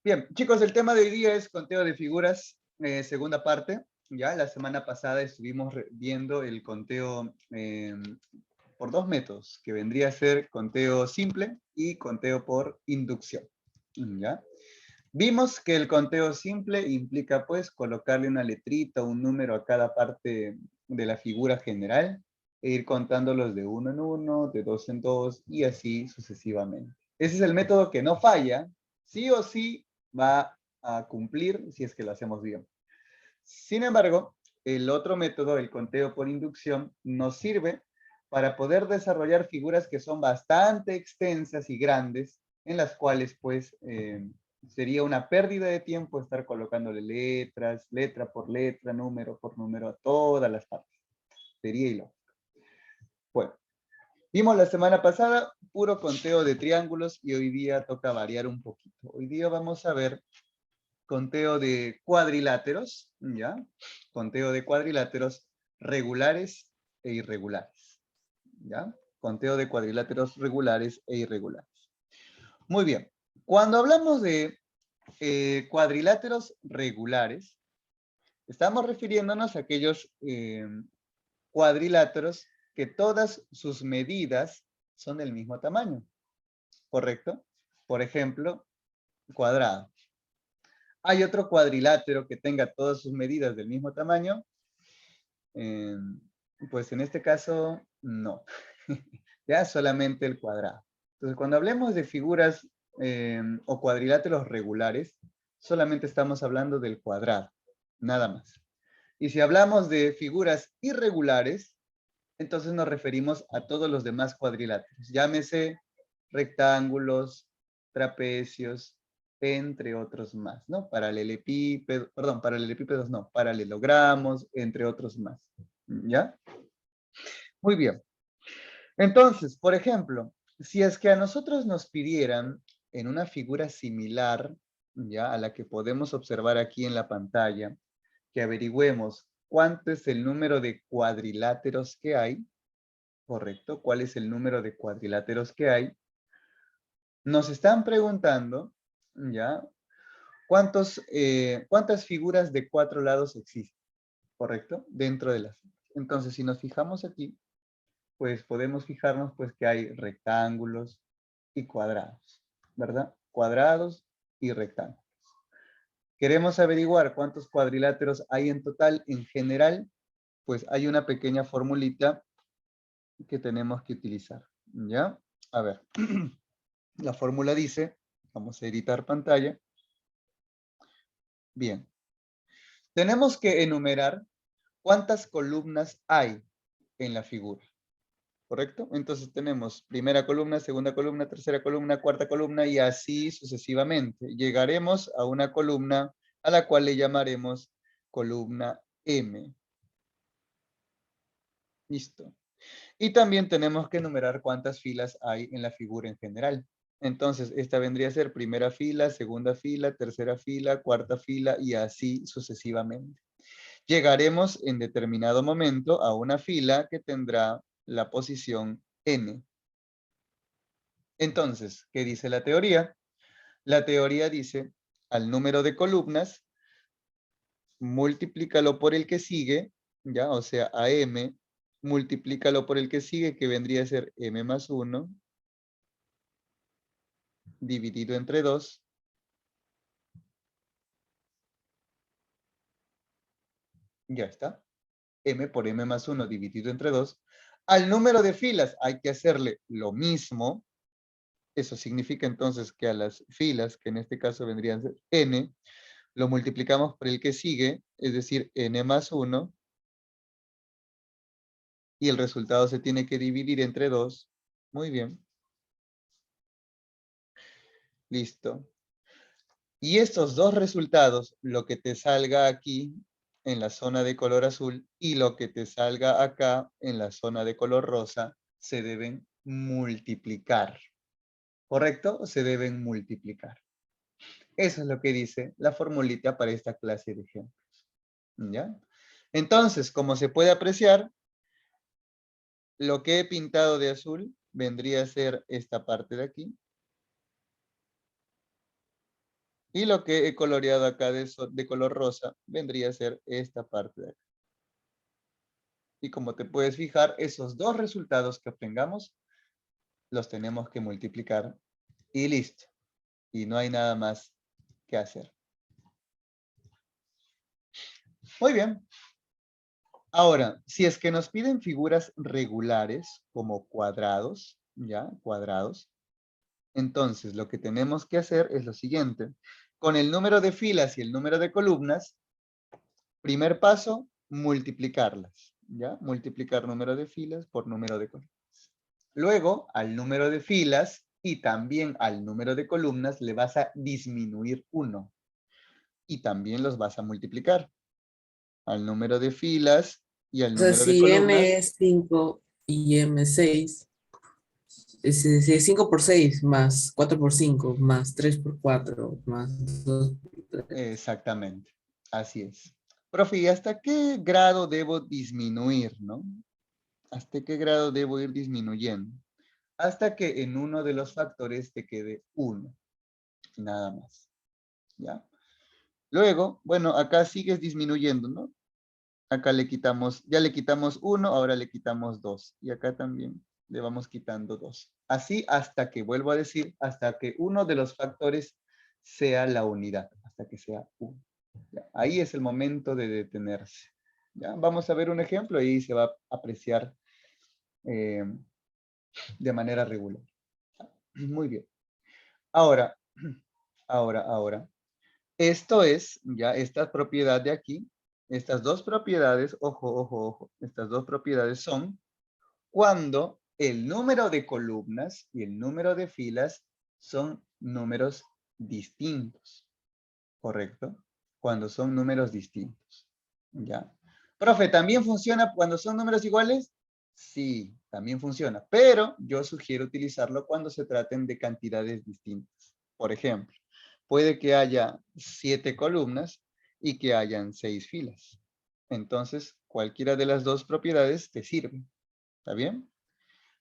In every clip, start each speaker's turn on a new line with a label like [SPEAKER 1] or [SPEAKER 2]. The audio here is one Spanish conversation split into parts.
[SPEAKER 1] Bien, chicos, el tema de hoy día es conteo de figuras, segunda parte. Ya la semana pasada estuvimos viendo el conteo por dos métodos, que vendría a ser conteo simple y conteo por inducción. ¿Ya? Vimos que el conteo simple implica pues colocarle una letrita, un número a cada parte de la figura general e ir contándolos de uno en uno, de dos en dos y así sucesivamente. Ese es el método que no falla, sí o sí va a cumplir si es que lo hacemos bien. Sin embargo, el otro método, el conteo por inducción, nos sirve para poder desarrollar figuras que son bastante extensas y grandes, en las cuales pues sería una pérdida de tiempo estar colocándole letras, letra por número a todas las partes. Sería ilógico. Bueno, vimos la semana pasada puro conteo de triángulos y hoy día toca variar un poquito. Hoy día vamos a ver conteo de cuadriláteros, ¿ya? Conteo de cuadriláteros regulares e irregulares, ¿ya? Conteo de cuadriláteros regulares e irregulares. Muy bien. Cuando hablamos de cuadriláteros regulares, estamos refiriéndonos a aquellos cuadriláteros que todas sus medidas son del mismo tamaño, ¿correcto? Por ejemplo, cuadrado. Hay otro cuadrilátero que tenga todas sus medidas del mismo tamaño. Eh, pues en este caso, no. Ya solamente el cuadrado. Entonces, cuando hablemos de figuras o cuadriláteros regulares, solamente estamos hablando del cuadrado, nada más. Y si hablamos de figuras irregulares, entonces nos referimos a todos los demás cuadriláteros. Llámese rectángulos, trapecios, entre otros más, ¿no? Paralelepípedos no, paralelogramos, entre otros más. ¿Ya? Muy bien. Entonces, por ejemplo, si es que a nosotros nos pidieran en una figura similar, ¿ya? A la que podemos observar aquí en la pantalla, que averigüemos cuánto es el número de cuadriláteros que hay, ¿correcto? ¿Cuál es el número de cuadriláteros que hay? Nos están preguntando, ¿ya? ¿Cuántas figuras de 4 lados existen? ¿Correcto? Dentro de las. Entonces, si nos fijamos aquí, pues podemos fijarnos pues que hay rectángulos y cuadrados, ¿verdad? Cuadrados y rectángulos. Queremos averiguar cuántos cuadriláteros hay en total, en general, pues hay una pequeña formulita que tenemos que utilizar, ¿ya? A ver, la fórmula dice, vamos a editar pantalla. Bien, tenemos que enumerar cuántas columnas hay en la figura, ¿correcto? Entonces tenemos primera columna, segunda columna, tercera columna, cuarta columna y así sucesivamente. Llegaremos a una columna a la cual le llamaremos columna M. Listo. Y también tenemos que enumerar cuántas filas hay en la figura en general. Entonces, esta vendría a ser primera fila, segunda fila, tercera fila, cuarta fila y así sucesivamente. Llegaremos en determinado momento a una fila que tendrá la posición N. Entonces, ¿qué dice la teoría? La teoría dice, al número de columnas, multiplícalo por el que sigue, ¿ya? O sea, a M, multiplícalo por el que sigue, que vendría a ser M más 1, dividido entre 2. Ya está. M por M más 1 dividido entre 2. Al número de filas hay que hacerle lo mismo. Eso significa entonces que a las filas, que en este caso vendrían a ser N, lo multiplicamos por el que sigue, es decir, N más 1, y el resultado se tiene que dividir entre 2. Muy bien. Listo. Y estos dos resultados, lo que te salga aquí en la zona de color azul y lo que te salga acá en la zona de color rosa, se deben multiplicar. ¿Correcto? Se deben multiplicar. Eso es lo que dice la formulita para esta clase de ejemplos. ¿Ya? Entonces, como se puede apreciar, lo que he pintado de azul vendría a ser esta parte de aquí. Y lo que he coloreado acá de color rosa vendría a ser esta parte de acá. Y como te puedes fijar, esos dos resultados que obtengamos los tenemos que multiplicar y listo. Y no hay nada más que hacer. Muy bien. Ahora, si es que nos piden figuras regulares como cuadrados, ¿ya? Cuadrados. Entonces, lo que tenemos que hacer es lo siguiente. Con el número de filas y el número de columnas, primer paso, multiplicarlas, ¿ya? Multiplicar número de filas por número de columnas. Luego, al número de filas y también al número de columnas le vas a disminuir 1. Y también los vas a multiplicar. Al número de filas y al
[SPEAKER 2] O sea,
[SPEAKER 1] número de
[SPEAKER 2] si M
[SPEAKER 1] columnas.
[SPEAKER 2] es 5 y M 6, es 5 por 6 más 4 por 5 más 3 por 4 más 2 por 3.
[SPEAKER 1] Exactamente. Así es. Profe, ¿y hasta qué grado debo disminuir, no? ¿Hasta qué grado debo ir disminuyendo? Hasta que en uno de los factores te quede 1. Nada más. ¿Ya? Luego, bueno, acá sigues disminuyendo, ¿no? Acá le quitamos, ya le quitamos 1, ahora le quitamos 2. Y acá también le vamos quitando 2. Así hasta que, vuelvo a decir, hasta que uno de los factores sea la unidad, hasta que sea 1. ¿Ya? Ahí es el momento de detenerse. ¿Ya? Vamos a ver un ejemplo y se va a apreciar de manera regular. Muy bien. Ahora, ahora. Esto es, ya esta propiedad de aquí, estas dos propiedades, ojo, estas dos propiedades son cuando el número de columnas y el número de filas son números distintos, ¿correcto? Cuando son números distintos, ¿ya? Profe, ¿también funciona cuando son números iguales? Sí, también funciona, pero yo sugiero utilizarlo cuando se traten de cantidades distintas. Por ejemplo, puede que haya 7 columnas y que hayan 6 filas. Entonces, cualquiera de las dos propiedades te sirve, ¿está bien?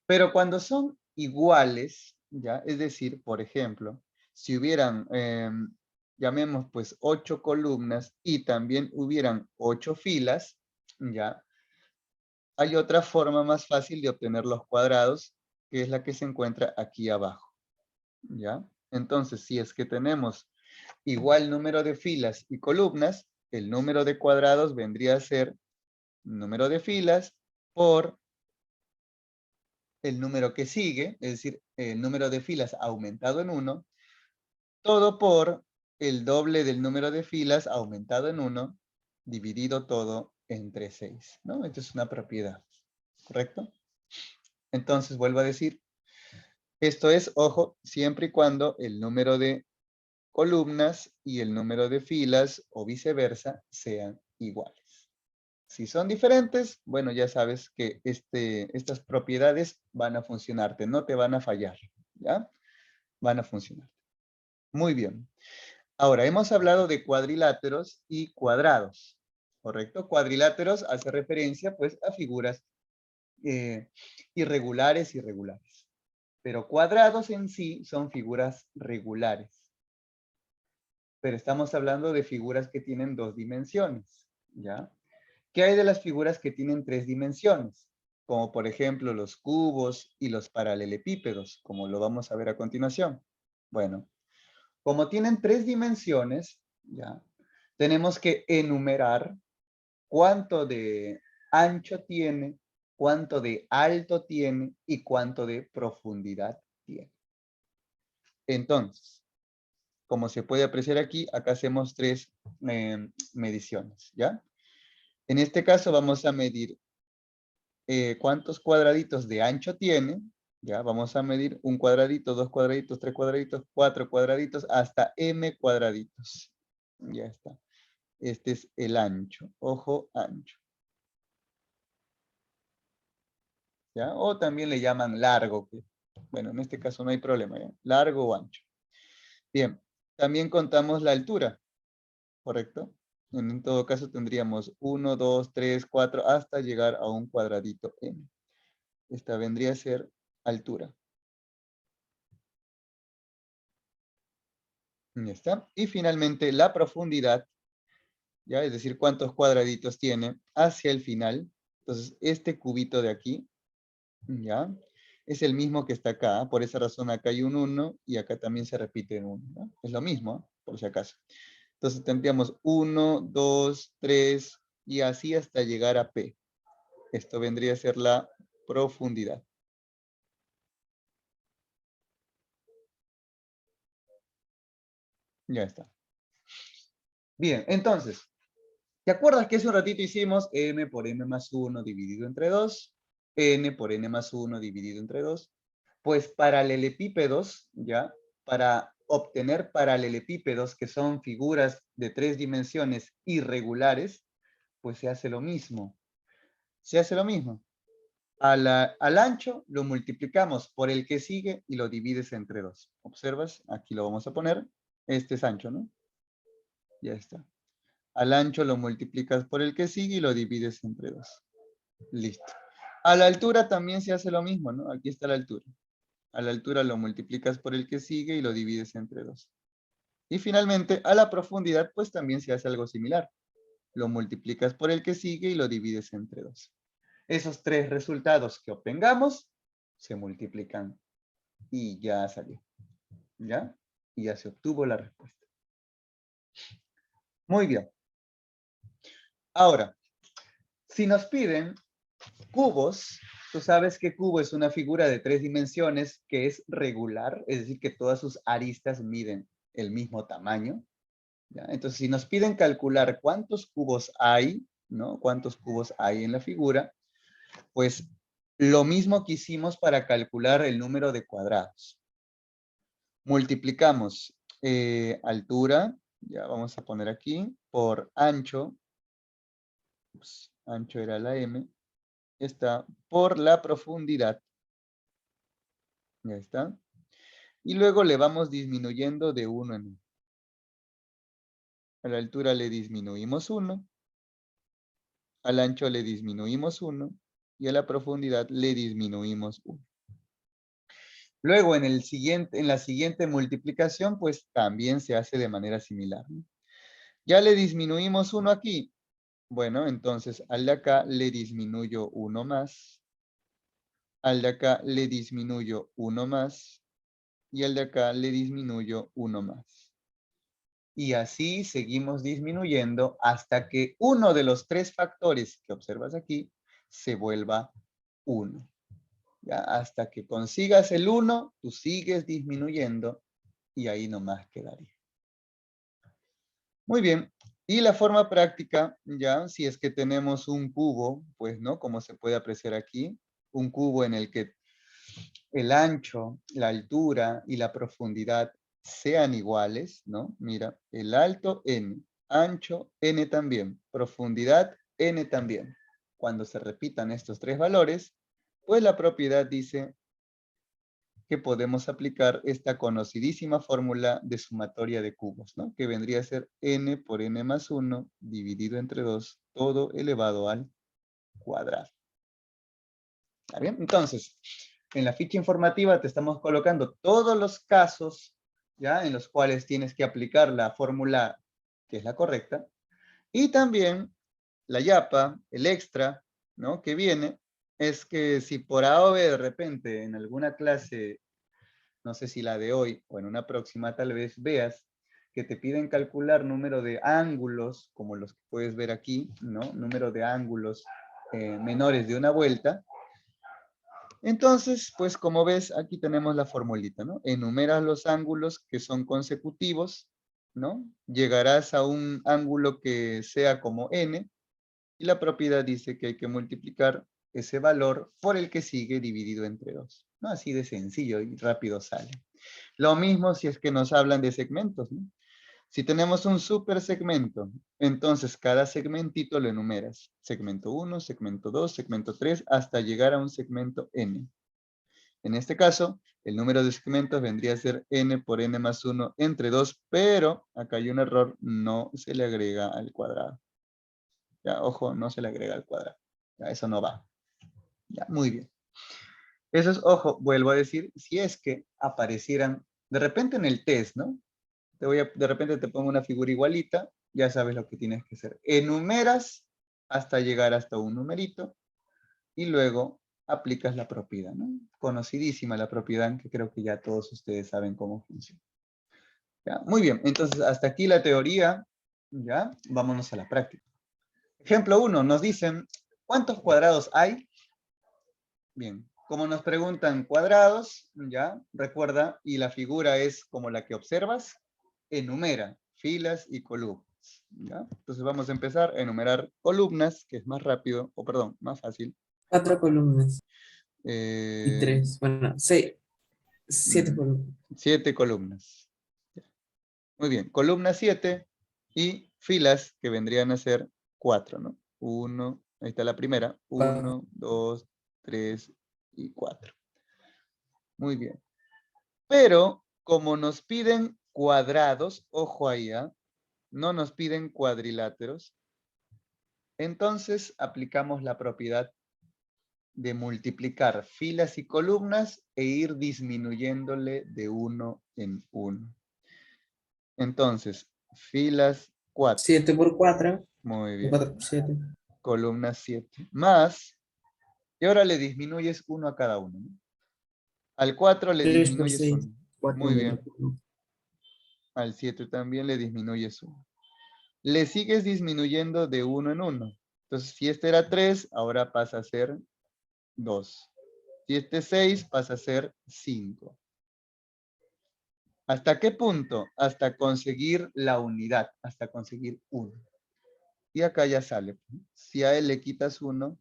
[SPEAKER 1] Pero cuando son iguales, ¿ya? Es decir, por ejemplo, si hubieran, llamemos pues 8 columnas y también hubieran 8 filas, ¿ya? Hay otra forma más fácil de obtener los cuadrados, que es la que se encuentra aquí abajo, ¿ya? Entonces, si es que tenemos igual número de filas y columnas, el número de cuadrados vendría a ser número de filas por el número que sigue, es decir, el número de filas aumentado en 1, todo por el doble del número de filas aumentado en 1, dividido todo entre 6, ¿no? Esto es una propiedad, ¿correcto? Entonces, vuelvo a decir, esto es, ojo, siempre y cuando el número de columnas y el número de filas o viceversa sean iguales. Si son diferentes, bueno, ya sabes que estas propiedades van a funcionarte, no te van a fallar, ¿ya? Van a funcionar. Muy bien. Ahora, hemos hablado de cuadriláteros y cuadrados, ¿correcto? Cuadriláteros hace referencia, pues, a figuras irregulares. Pero cuadrados en sí son figuras regulares. Pero estamos hablando de figuras que tienen 2 dimensiones, ¿ya? ¿Qué hay de las figuras que tienen 3 dimensiones? Como por ejemplo los cubos y los paralelepípedos, como lo vamos a ver a continuación. Bueno, como tienen 3 dimensiones, ¿ya? Tenemos que enumerar cuánto de ancho tiene, cuánto de alto tiene y cuánto de profundidad tiene. Entonces, como se puede apreciar aquí, acá hacemos 3 mediciones, ¿ya? En este caso vamos a medir cuántos cuadraditos de ancho tiene, ya, vamos a medir un cuadradito, 2 cuadraditos, 3 cuadraditos, 4 cuadraditos, hasta m cuadraditos. Ya está. Este es el ancho, ojo ancho. ¿Ya? O también le llaman largo, que, bueno, en este caso no hay problema, ¿ya? Largo o ancho. Bien, también contamos la altura, ¿correcto? En todo caso tendríamos 1, 2, 3, 4, hasta llegar a un cuadradito m. Esta vendría a ser altura. Ya está. Y finalmente la profundidad, ¿ya? Es decir, cuántos cuadraditos tiene hacia el final. Entonces, este cubito de aquí, ¿ya? Es el mismo que está acá. Por esa razón acá hay un 1 y acá también se repite un 1, ¿no? Es lo mismo, por si acaso. Entonces tendríamos 1, 2, 3 y así hasta llegar a P. Esto vendría a ser la profundidad. Ya está. Bien, entonces, ¿te acuerdas que hace un ratito hicimos m por n más 1 dividido entre 2? N por n más 1 dividido entre 2. Pues paralelepípedos, ¿ya? Para obtener paralelepípedos, que son figuras de 3 dimensiones irregulares, pues se hace lo mismo. Se hace lo mismo. Al ancho lo multiplicamos por el que sigue y lo divides entre 2. ¿Observas? Aquí lo vamos a poner. Este es ancho, ¿no? Ya está. Al ancho lo multiplicas por el que sigue y lo divides entre 2. Listo. A la altura también se hace lo mismo, ¿no? Aquí está la altura. A la altura lo multiplicas por el que sigue y lo divides entre 2. Y finalmente, a la profundidad, pues también se hace algo similar. Lo multiplicas por el que sigue y lo divides entre 2. Esos tres resultados que obtengamos se multiplican y ya salió. ¿Ya? Y ya se obtuvo la respuesta. Muy bien. Ahora, si nos piden cubos, tú sabes que cubo es una figura de 3 dimensiones que es regular, es decir, que todas sus aristas miden el mismo tamaño. ¿Ya? Entonces, si nos piden calcular cuántos cubos hay, ¿no? Cuántos cubos hay en la figura, pues lo mismo que hicimos para calcular el número de cuadrados. Multiplicamos altura, ya vamos a poner aquí, por ancho, ancho era la M, está por la profundidad, ya está. Y luego le vamos disminuyendo de 1 en 1. A la altura le disminuimos 1, al ancho le disminuimos 1 y a la profundidad le disminuimos 1. Luego en la siguiente multiplicación, pues también se hace de manera similar, ¿no? Ya le disminuimos 1 aquí. Bueno, entonces al de acá le disminuyo 1 más. Al de acá le disminuyo 1 más. Y al de acá le disminuyo 1 más. Y así seguimos disminuyendo hasta que uno de los tres factores que observas aquí se vuelva 1. ¿Ya? Hasta que consigas el 1, tú sigues disminuyendo y ahí nomás quedaría. Muy bien. Y la forma práctica, ya, si es que tenemos un cubo, pues, ¿no? Como se puede apreciar aquí, un cubo en el que el ancho, la altura y la profundidad sean iguales, ¿no? Mira, el alto, n, ancho, n también, profundidad, n también. Cuando se repitan estos tres valores, pues la propiedad dice que podemos aplicar esta conocidísima fórmula de sumatoria de cubos, ¿no? Que vendría a ser n por n más 1 dividido entre 2, todo elevado al cuadrado. ¿Está bien? Entonces, en la ficha informativa te estamos colocando todos los casos, ¿ya? En los cuales tienes que aplicar la fórmula que es la correcta. Y también la yapa, el extra, ¿no? Que viene, es que si por A o B de repente en alguna clase, no sé si la de hoy o en una próxima tal vez veas que te piden calcular número de ángulos, como los que puedes ver aquí, ¿no? Número de ángulos menores de una vuelta. Entonces, pues como ves, aquí tenemos la formulita, ¿no? Enumeras los ángulos que son consecutivos, ¿no? Llegarás a un ángulo que sea como n, y la propiedad dice que hay que multiplicar ese valor por el que sigue dividido entre 2. ¿No? Así de sencillo y rápido sale. Lo mismo si es que nos hablan de segmentos, ¿no? Si tenemos un supersegmento, entonces cada segmentito lo enumeras. Segmento 1, segmento 2, segmento 3, hasta llegar a un segmento n. En este caso, el número de segmentos vendría a ser n por n más 1 entre 2, pero acá hay un error, no se le agrega al cuadrado. Ya, ojo, no se le agrega al cuadrado. Ya, eso no va. Ya, muy bien. Eso es, ojo, vuelvo a decir, si es que aparecieran de repente en el test, ¿no? De repente te pongo una figura igualita, ya sabes lo que tienes que hacer. Enumeras hasta llegar hasta un numerito y luego aplicas la propiedad, ¿no? Conocidísima la propiedad, que creo que ya todos ustedes saben cómo funciona. ¿Ya? Muy bien, entonces hasta aquí la teoría, ¿ya? Vámonos a la práctica. Ejemplo 1, nos dicen, ¿cuántos cuadrados hay? Bien, como nos preguntan cuadrados, ¿ya? Recuerda, y la figura es como la que observas, enumera filas y columnas, ¿ya? Entonces vamos a empezar a enumerar columnas, que es más rápido, o perdón, más fácil.
[SPEAKER 2] 4 columnas y
[SPEAKER 1] Eh,
[SPEAKER 2] 3, bueno, 6, 7 columnas.
[SPEAKER 1] 7 columnas. Muy bien, columna 7 y filas que vendrían a ser 4, ¿no? 1, ahí está la primera, 1, 2, 3 y 4. Muy bien. Pero como nos piden cuadrados, ojo ahí, ¿ah? No nos piden cuadriláteros, entonces aplicamos la propiedad de multiplicar filas y columnas e ir disminuyéndole de uno en uno. Entonces, filas 4.
[SPEAKER 2] 7 por 4,
[SPEAKER 1] Muy bien.
[SPEAKER 2] 4 por 7.
[SPEAKER 1] Columna 7. Más, y ahora le disminuyes uno a cada uno, ¿no? Al 4 le
[SPEAKER 2] 3 por
[SPEAKER 1] disminuyes
[SPEAKER 2] 6,
[SPEAKER 1] uno.
[SPEAKER 2] 4
[SPEAKER 1] Muy
[SPEAKER 2] menos
[SPEAKER 1] bien.
[SPEAKER 2] 1.
[SPEAKER 1] Al 7 también le disminuyes uno. Le sigues disminuyendo de uno en uno. Entonces, si este era 3, ahora pasa a ser 2. Si este es 6, pasa a ser 5. ¿Hasta qué punto? Hasta conseguir la unidad, hasta conseguir 1. Y acá ya sale. Si a él le quitas 1,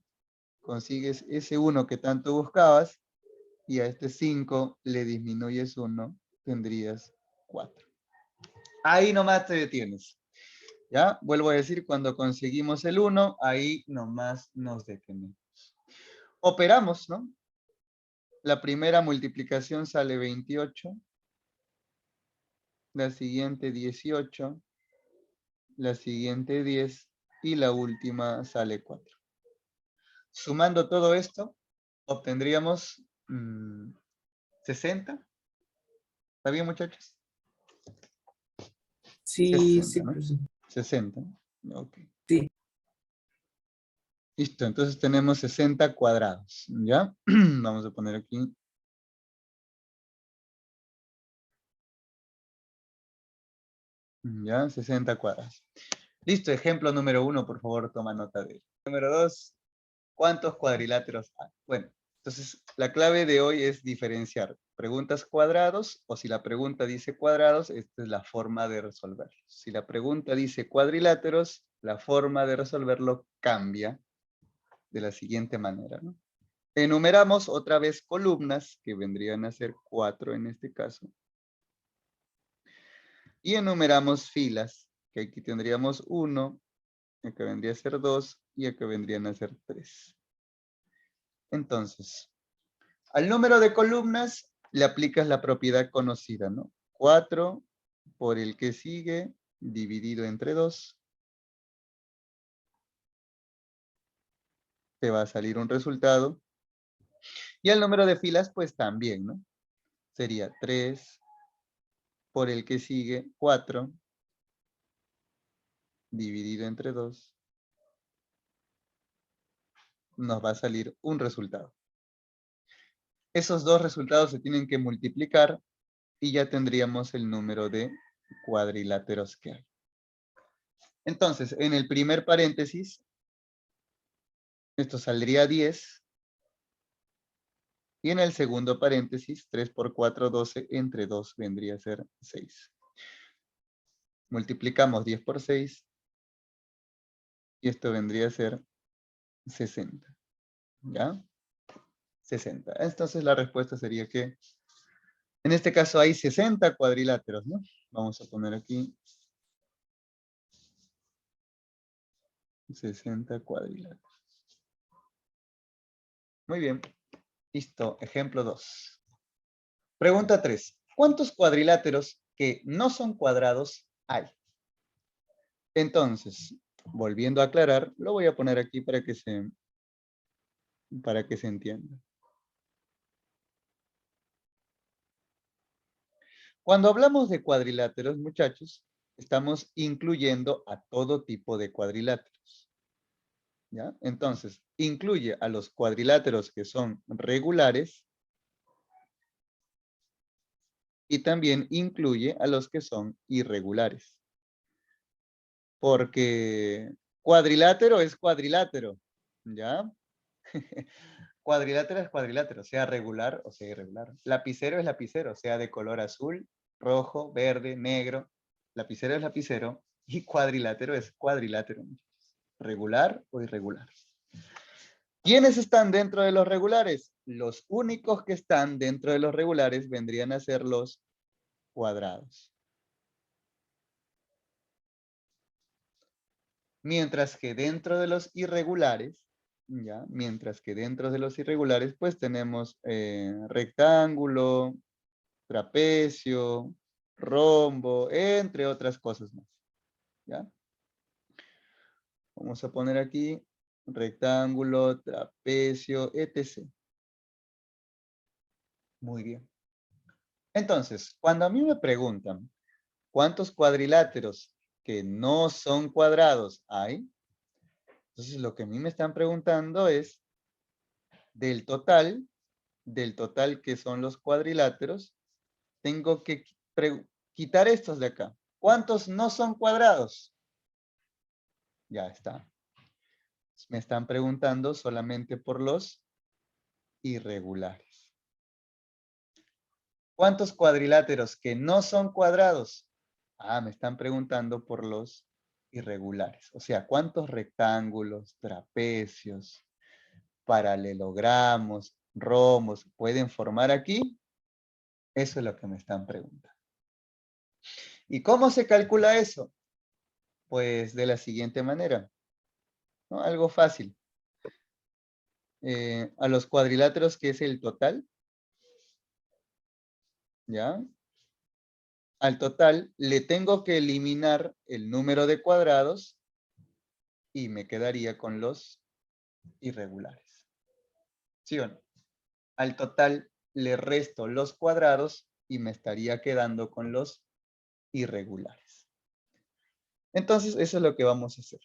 [SPEAKER 1] consigues ese 1 que tanto buscabas, y a este 5 le disminuyes 1, tendrías 4. Ahí nomás te detienes. ¿Ya? Vuelvo a decir, cuando conseguimos el 1, ahí nomás nos detenemos. Operamos, ¿no? La primera multiplicación sale 28, la siguiente 18, la siguiente 10 y la última sale 4. Sumando todo esto, obtendríamos 60. ¿Está bien, muchachos?
[SPEAKER 2] Sí,
[SPEAKER 1] 60,
[SPEAKER 2] sí,
[SPEAKER 1] ¿no?
[SPEAKER 2] pues,
[SPEAKER 1] 60. Ok.
[SPEAKER 2] sí.
[SPEAKER 1] Listo, entonces tenemos 60 cuadrados, ¿ya? Vamos a poner aquí. Ya, 60 cuadrados. Listo, ejemplo número 1, por favor, toma nota de él. Número 2, ¿cuántos cuadriláteros hay? Bueno, entonces la clave de hoy es diferenciar preguntas cuadrados, o si la pregunta dice cuadrados, esta es la forma de resolverlo. Si la pregunta dice cuadriláteros, la forma de resolverlo cambia de la siguiente manera, ¿no? Enumeramos otra vez columnas, que vendrían a ser 4 en este caso. Y enumeramos filas, que aquí tendríamos 1, acá vendría a ser 2 y acá vendrían a ser 3. Entonces, al número de columnas le aplicas la propiedad conocida, ¿no? 4 por el que sigue dividido entre 2. Te va a salir un resultado. Y al número de filas, pues también, ¿no? Sería 3 por el que sigue 4 dividido entre 2. Nos va a salir un resultado. Esos dos resultados se tienen que multiplicar y ya tendríamos el número de cuadriláteros que hay. Entonces, en el primer paréntesis, esto saldría 10. Y en el segundo paréntesis, 3 por 4, 12, entre 2 vendría a ser 6. Multiplicamos 10 por 6 y esto vendría a ser 60. ¿Ya? 60. Entonces la respuesta sería que en este caso hay 60 cuadriláteros, ¿no? Vamos a poner aquí 60 cuadriláteros. Muy bien. Listo. Ejemplo 2. Pregunta 3. ¿Cuántos cuadriláteros que no son cuadrados hay? Entonces, volviendo a aclarar, lo voy a poner aquí para que se entienda. Cuando hablamos de cuadriláteros, muchachos, estamos incluyendo a todo tipo de cuadriláteros. ¿Ya? Entonces, incluye a los cuadriláteros que son regulares y también incluye a los que son irregulares. Porque cuadrilátero es cuadrilátero, ¿ya? Cuadrilátero es cuadrilátero, sea regular o sea irregular. Lapicero es lapicero, sea de color azul, rojo, verde, negro. Lapicero es lapicero y cuadrilátero es cuadrilátero. Regular o irregular. ¿Quiénes están dentro de los regulares? Los únicos que están dentro de los regulares vendrían a ser los cuadrados. Mientras que dentro de los irregulares, ¿ya? Mientras que dentro de los irregulares, pues tenemos rectángulo, trapecio, rombo, entre otras cosas más. ¿Ya? Vamos a poner aquí rectángulo, trapecio, etc. Muy bien. Entonces, cuando a mí me preguntan cuántos cuadriláteros que no son cuadrados hay, entonces lo que a mí me están preguntando es del total que son los cuadriláteros, tengo que quitar estos de acá. ¿Cuántos no son cuadrados? Ya está. Me están preguntando solamente por los irregulares. ¿Cuántos cuadriláteros que no son cuadrados? Ah, me están preguntando por los irregulares. O sea, ¿cuántos rectángulos, trapecios, paralelogramos, rombos pueden formar aquí? Eso es lo que me están preguntando. ¿Y cómo se calcula eso? Pues de la siguiente manera, ¿no? Algo fácil. A los cuadriláteros, que es el total, ¿ya? Al total le tengo que eliminar el número de cuadrados y me quedaría con los irregulares. ¿Sí o no? Al total le resto los cuadrados y me estaría quedando con los irregulares. Entonces, eso es lo que vamos a hacer,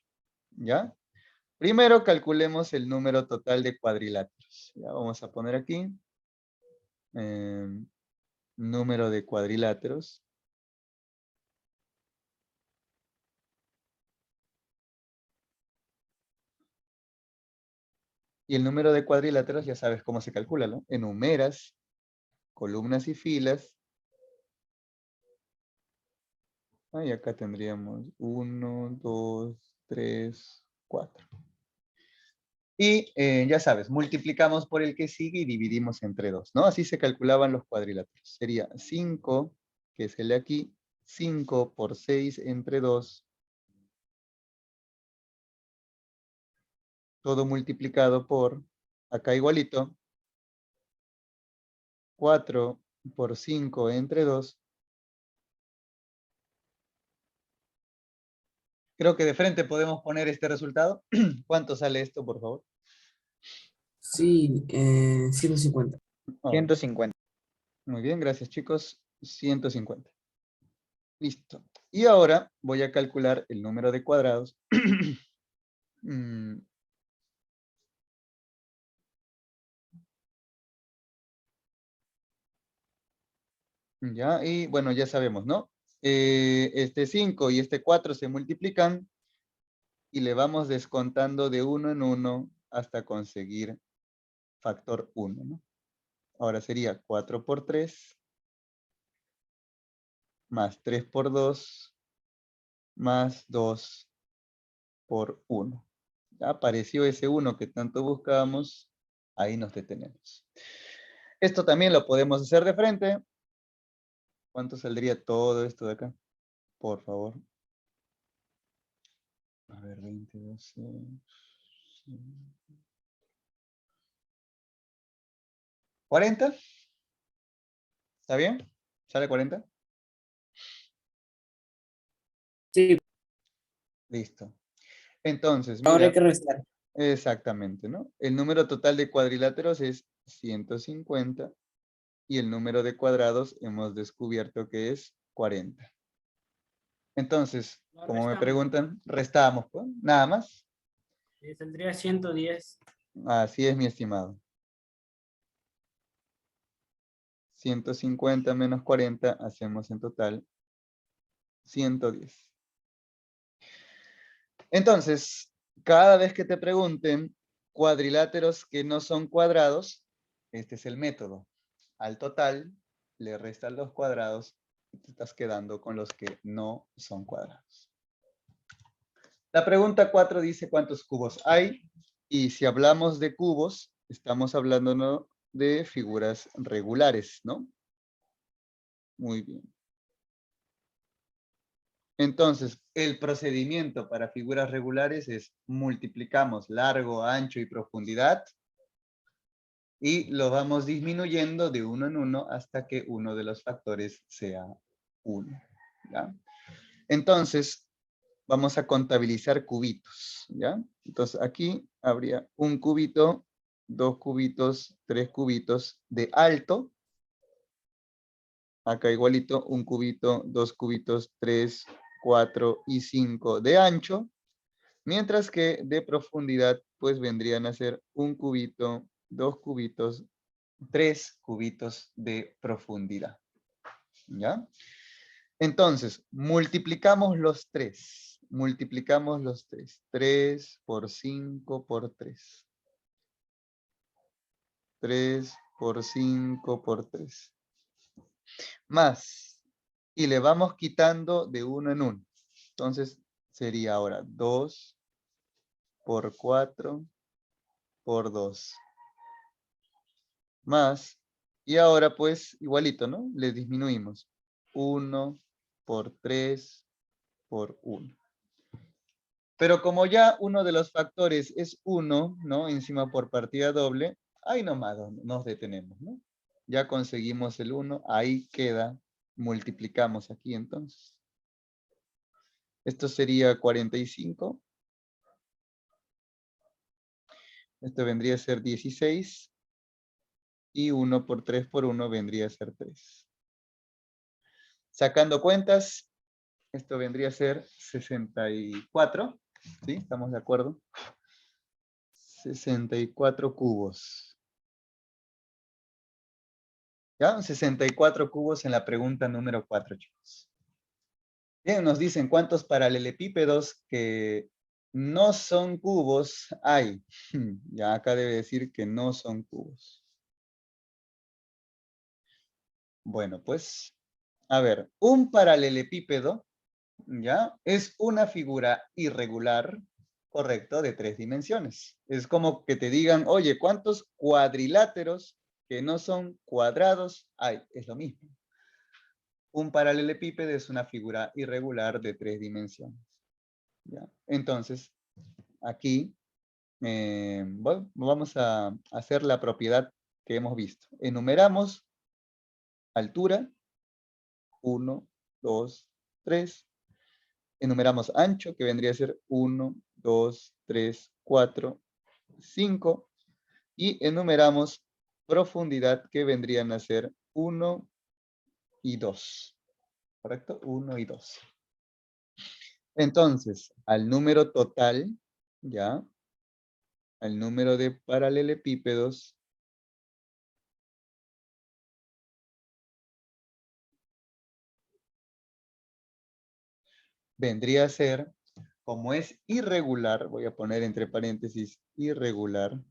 [SPEAKER 1] ¿ya? Primero calculemos el número total de cuadriláteros. Ya vamos a poner aquí número de cuadriláteros. Y el número de cuadriláteros ya sabes cómo se calcula, ¿no? Enumeras columnas y filas. Y acá tendríamos 1, 2, 3, 4. Y ya sabes, multiplicamos por el que sigue y dividimos entre 2, ¿no? Así se calculaban los cuadriláteros. Sería 5, que es el de aquí, 5 por 6 entre 2. Todo multiplicado por, acá igualito, 4 por 5 entre 2. Creo que de frente podemos poner este resultado. ¿Cuánto sale esto, por favor?
[SPEAKER 2] Sí, 150.
[SPEAKER 3] 150.
[SPEAKER 1] Muy bien, gracias chicos. 150. Listo. Y ahora voy a calcular el número de cuadrados. Ya, y bueno, ya sabemos, ¿no? Este 5 y este 4 se multiplican y le vamos descontando de uno en uno hasta conseguir factor 1, ¿no? Ahora sería 4 por 3 más 3 por 2 más 2 por 1. Ya apareció ese 1 que tanto buscábamos, ahí nos detenemos. Esto también lo podemos hacer de frente. ¿Cuánto saldría todo esto de acá? Por favor. A ver, 20, 12. 40. ¿Está bien? ¿Sale 40?
[SPEAKER 2] Sí,
[SPEAKER 1] Listo. Entonces,
[SPEAKER 2] ahora hay
[SPEAKER 1] mira,
[SPEAKER 2] que restar.
[SPEAKER 1] exactamente, ¿no? El número total de cuadriláteros es 150 y el número de cuadrados hemos descubierto que es 40. Entonces,
[SPEAKER 3] Lo
[SPEAKER 1] como me
[SPEAKER 3] restamos.
[SPEAKER 1] preguntan, restamos, pues, nada más.
[SPEAKER 3] Saldría 110.
[SPEAKER 1] Así es, mi estimado. 150 menos 40, hacemos en total 110. Entonces, cada vez que te pregunten cuadriláteros que no son cuadrados, este es el método. Al total le restas los cuadrados y te estás quedando con los que no son cuadrados. La pregunta 4 dice cuántos cubos hay. Y si hablamos de cubos, estamos hablando, ¿no?, de figuras regulares, ¿no? Muy bien. Entonces, el procedimiento para figuras regulares es multiplicamos largo, ancho y profundidad y lo vamos disminuyendo de uno en uno hasta que uno de los factores sea 1. ¿Ya? Entonces, vamos a contabilizar cubitos. ¿Ya? Entonces, aquí habría un cubito, 2 cubitos, 3 cubitos de alto. Acá igualito, un cubito, 2 cubitos, 3, 4 y 5 de ancho. Mientras que de profundidad, pues vendrían a ser un cubito, 2 cubitos, 3 cubitos de profundidad. ¿Ya? Entonces, multiplicamos los 3. Multiplicamos los 3. 3 por 5 por 3. 3 por 5 por 3. Más. Y le vamos quitando de uno en uno. Entonces, sería ahora 2 por 4 por 2. Más. Y ahora pues igualito, ¿no? Le disminuimos. 1 por 3 por 1. Pero como ya uno de los factores es 1, ¿no? Encima por partida doble, ahí nomás nos detenemos, ¿no? Ya conseguimos el 1, ahí queda, multiplicamos aquí entonces. Esto sería 45. Esto vendría a ser 16. Y 1 por 3 por 1 vendría a ser 3. Sacando cuentas, esto vendría a ser 64. ¿Sí? ¿Estamos de acuerdo? 64 cubos. ¿Ya? 64 cubos en la pregunta número 4, chicos. Bien, nos dicen cuántos paralelepípedos que no son cubos hay. Ya acá debe decir que no son cubos. Bueno, pues, a ver, un paralelepípedo, ¿ya? Es una figura irregular, correcto, de 3 dimensiones. Es como que te digan, oye, ¿cuántos cuadriláteros que no son cuadrados hay? Es lo mismo. Un paralelepípedo es una figura irregular de 3 dimensiones. ¿Ya? Entonces, aquí bueno, vamos a hacer la propiedad que hemos visto. Enumeramos altura, 1, 2, 3. Enumeramos ancho, que vendría a ser 1, 2, 3, 4, 5. Y enumeramos profundidad, que vendrían a ser 1 y 2. ¿Correcto? 1 y 2. Entonces, al número total, ¿ya? Al número de paralelepípedos, vendría a ser, como es irregular, voy a poner entre paréntesis irregular,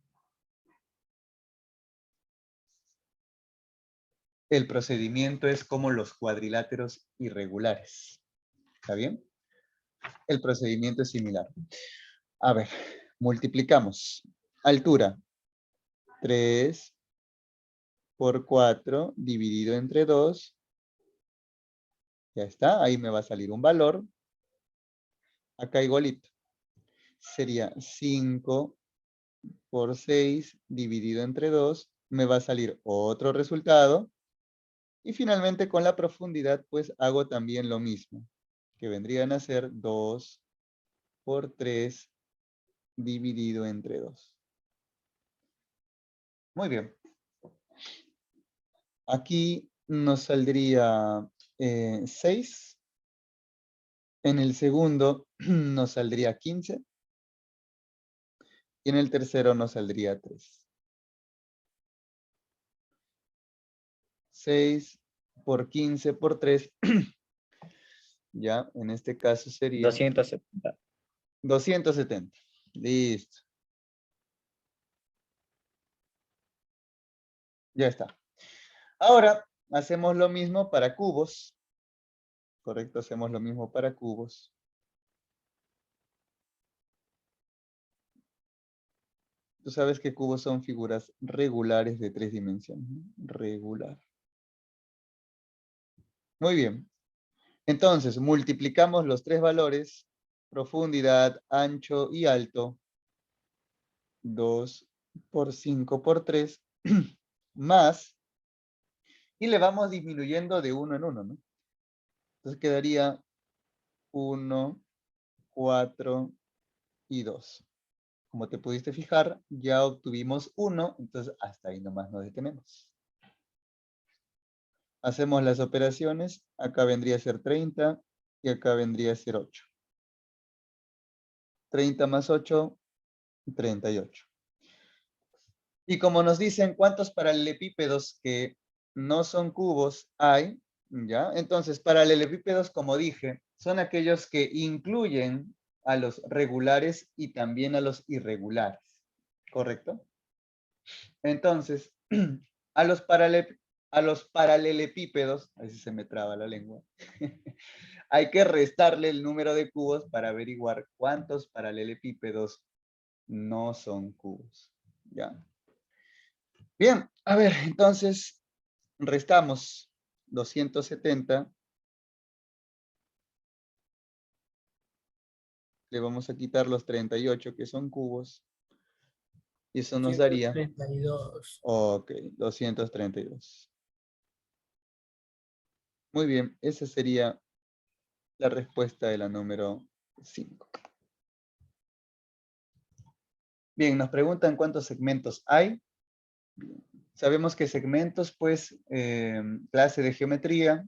[SPEAKER 1] el procedimiento es como los cuadriláteros irregulares. ¿Está bien? El procedimiento es similar. A ver, multiplicamos. Altura, 3 por 4 dividido entre 2. Ya está, ahí me va a salir un valor. Acá igualito. Sería 5 por 6 dividido entre 2. Me va a salir otro resultado. Y finalmente con la profundidad, pues hago también lo mismo. Que vendrían a ser 2 por 3 dividido entre 2. Muy bien. Aquí nos saldría 6. En el segundo nos saldría 15. Y en el tercero nos saldría 3. 6 por 15 por 3. Ya, en este caso sería
[SPEAKER 4] 270.
[SPEAKER 1] 270. Listo. Ya está. Ahora hacemos lo mismo para cubos. Correcto, hacemos lo mismo para cubos. Tú sabes que cubos son figuras regulares de 3 dimensiones, ¿no? Regular. Muy bien. Entonces, multiplicamos los 3 valores, profundidad, ancho y alto. 2 por 5 por 3, más, y le vamos disminuyendo de 1 en 1, ¿no? Entonces quedaría 1, 4 y 2. Como te pudiste fijar, ya obtuvimos 1, entonces hasta ahí nomás nos detenemos. Hacemos las operaciones, acá vendría a ser 30 y acá vendría a ser 8. 30 más 8, 38. Y como nos dicen cuántos paralelepípedos que no son cubos hay, ¿ya? Entonces, paralelepípedos, como dije, son aquellos que incluyen a los regulares y también a los irregulares, ¿correcto? Entonces, a los paralelepípedos, a ver si se me traba la lengua, hay que restarle el número de cubos para averiguar cuántos paralelepípedos no son cubos, ¿ya? Bien, a ver, entonces restamos 270. Le vamos a quitar los 38 que son cubos. Y eso nos daría,
[SPEAKER 3] 132.
[SPEAKER 1] ok, 232. Muy bien, esa sería la respuesta de la número 5. Bien, nos preguntan cuántos segmentos hay. Bien. Sabemos que segmentos, pues, clase de geometría,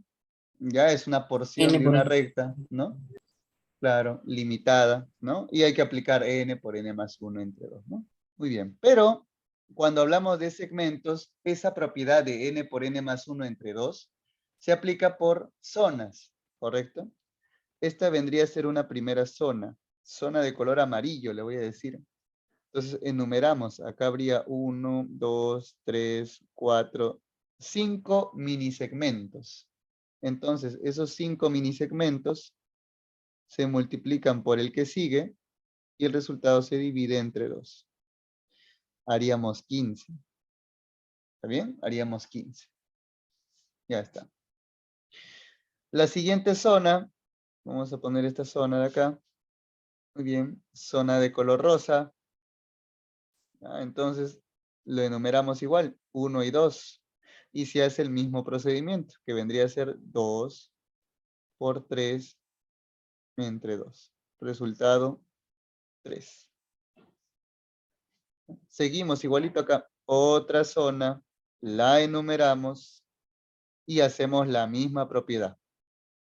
[SPEAKER 1] ya es una porción
[SPEAKER 2] N
[SPEAKER 1] de
[SPEAKER 2] por
[SPEAKER 1] una
[SPEAKER 2] N.
[SPEAKER 1] recta, ¿no? Claro, limitada, ¿no? Y hay que aplicar n por n más 1 entre 2, ¿no? Muy bien, pero cuando hablamos de segmentos, esa propiedad de n por n más 1 entre 2 se aplica por zonas, ¿correcto? Esta vendría a ser una primera zona de color amarillo, le voy a decir. Entonces, enumeramos. Acá habría 1, 2, 3, 4, 5 minisegmentos. Entonces, esos 5 minisegmentos se multiplican por el que sigue y el resultado se divide entre 2. Haríamos 15. ¿Está bien? Haríamos 15. Ya está. La siguiente zona, vamos a poner esta zona de acá. Muy bien, zona de color rosa. Entonces, lo enumeramos igual, 1 y 2. Y se hace el mismo procedimiento, que vendría a ser 2 por 3 entre 2. Resultado, 3. Seguimos igualito acá. Otra zona, la enumeramos y hacemos la misma propiedad.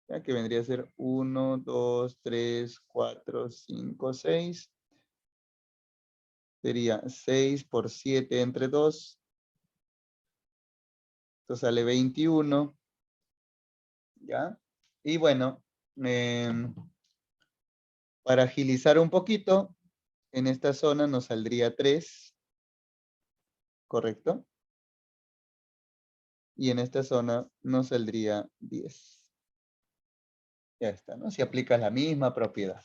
[SPEAKER 1] ¿Ya? Que vendría a ser 1, 2, 3, 4, 5, 6. Sería 6 por 7 entre 2. Esto sale 21. ¿Ya? Y bueno, para agilizar un poquito, en esta zona nos saldría 3. ¿Correcto? Y en esta zona nos saldría 10. Ya está, ¿no? Si aplicas la misma propiedad.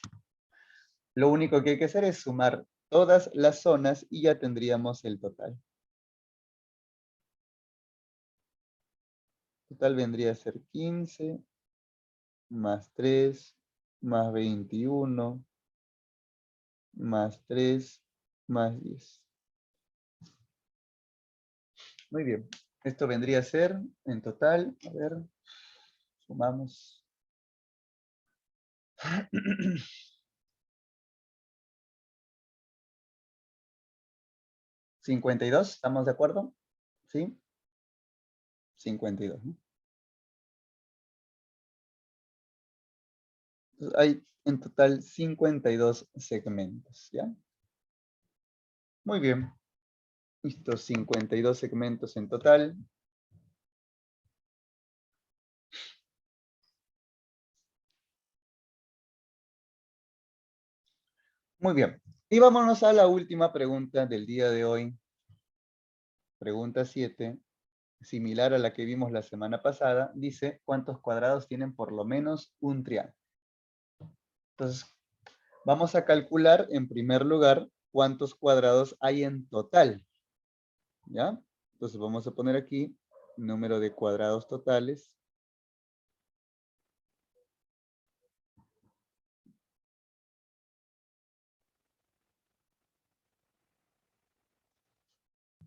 [SPEAKER 1] Lo único que hay que hacer es sumar todas las zonas y ya tendríamos el total. Total vendría a ser 15, más 3, más 21, más 3, más 10. Muy bien. Esto vendría a ser, en total, a ver, sumamos. 52, ¿estamos de acuerdo? ¿Sí? 52, ¿no? Entonces, hay en total 52 segmentos, ¿ya? Muy bien. Listo, 52 segmentos en total. Muy bien. Y vámonos a la última pregunta del día de hoy. Pregunta 7, similar a la que vimos la semana pasada. Dice, ¿cuántos cuadrados tienen por lo menos un triángulo? Entonces, vamos a calcular en primer lugar cuántos cuadrados hay en total. ¿Ya? Entonces vamos a poner aquí número de cuadrados totales.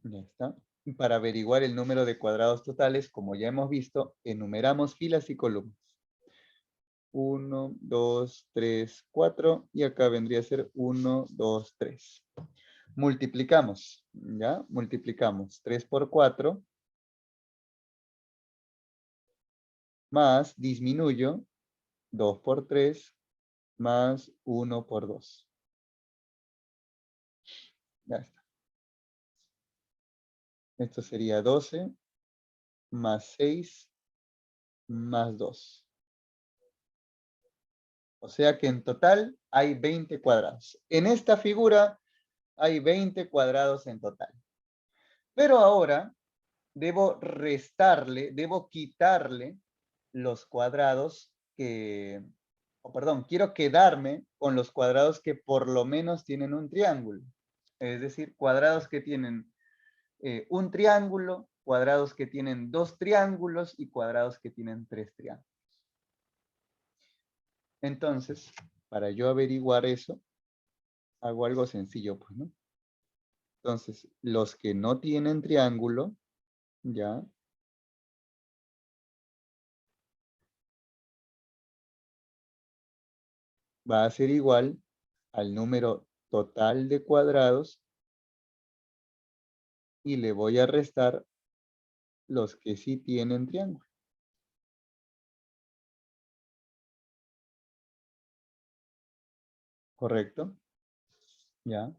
[SPEAKER 1] Ya está. Y para averiguar el número de cuadrados totales, como ya hemos visto, enumeramos filas y columnas. 1, 2, 3, 4. Y acá vendría a ser 1, 2, 3. Multiplicamos. ¿Ya? Multiplicamos 3 por 4. Más disminuyo 2 por 3. Más 1 por 2. Ya está. Esto sería 12 más 6 más 2. O sea que en total hay 20 cuadrados. En esta figura hay 20 cuadrados en total. Pero ahora debo restarle, debo quitarle los cuadrados que, perdón, quiero quedarme con los cuadrados que por lo menos tienen un triángulo. Es decir, cuadrados que tienen un triángulo, cuadrados que tienen 2 triángulos y cuadrados que tienen 3 triángulos. Entonces, para yo averiguar eso, hago algo sencillo, pues, ¿no? Entonces, los que no tienen triángulo, ya, va a ser igual al número total de cuadrados y le voy a restar los que sí tienen triángulo. ¿Correcto? ¿Ya?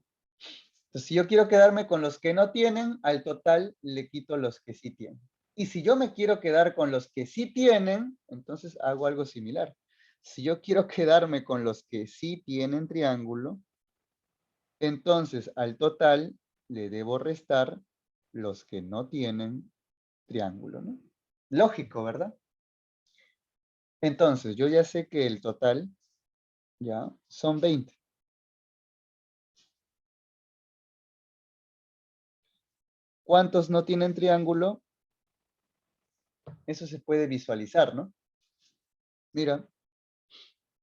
[SPEAKER 1] Entonces, si yo quiero quedarme con los que no tienen, al total le quito los que sí tienen. Y si yo me quiero quedar con los que sí tienen, entonces hago algo similar. Si yo quiero quedarme con los que sí tienen triángulo, entonces al total le debo restar los que no tienen triángulo, ¿no? Lógico, ¿verdad? Entonces, yo ya sé que el total, ya, son 20. ¿Cuántos no tienen triángulo? Eso se puede visualizar, ¿no? Mira,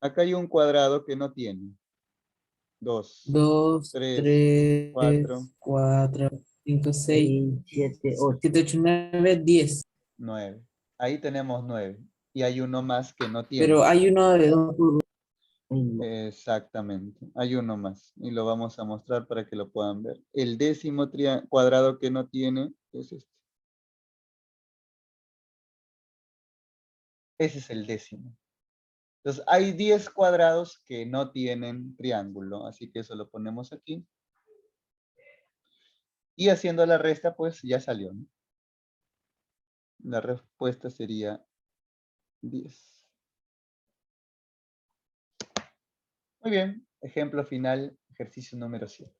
[SPEAKER 1] acá hay un cuadrado que no tiene. 2,
[SPEAKER 2] 2,
[SPEAKER 1] 3,
[SPEAKER 2] 3,
[SPEAKER 1] 4,
[SPEAKER 2] 4, 5, 6, 7, 8, 9, 10.
[SPEAKER 1] 9. Ahí tenemos 9. Y hay uno más que no tiene.
[SPEAKER 2] Pero hay uno de 2 por 1.
[SPEAKER 1] Exactamente. Hay uno más. Y lo vamos a mostrar para que lo puedan ver. El décimo cuadrado que no tiene es este. Ese es el décimo. Entonces, hay 10 cuadrados que no tienen triángulo. Así que eso lo ponemos aquí. Y haciendo la resta, pues ya salió, ¿no? La respuesta sería 10. Muy bien. Ejemplo final, ejercicio número 7.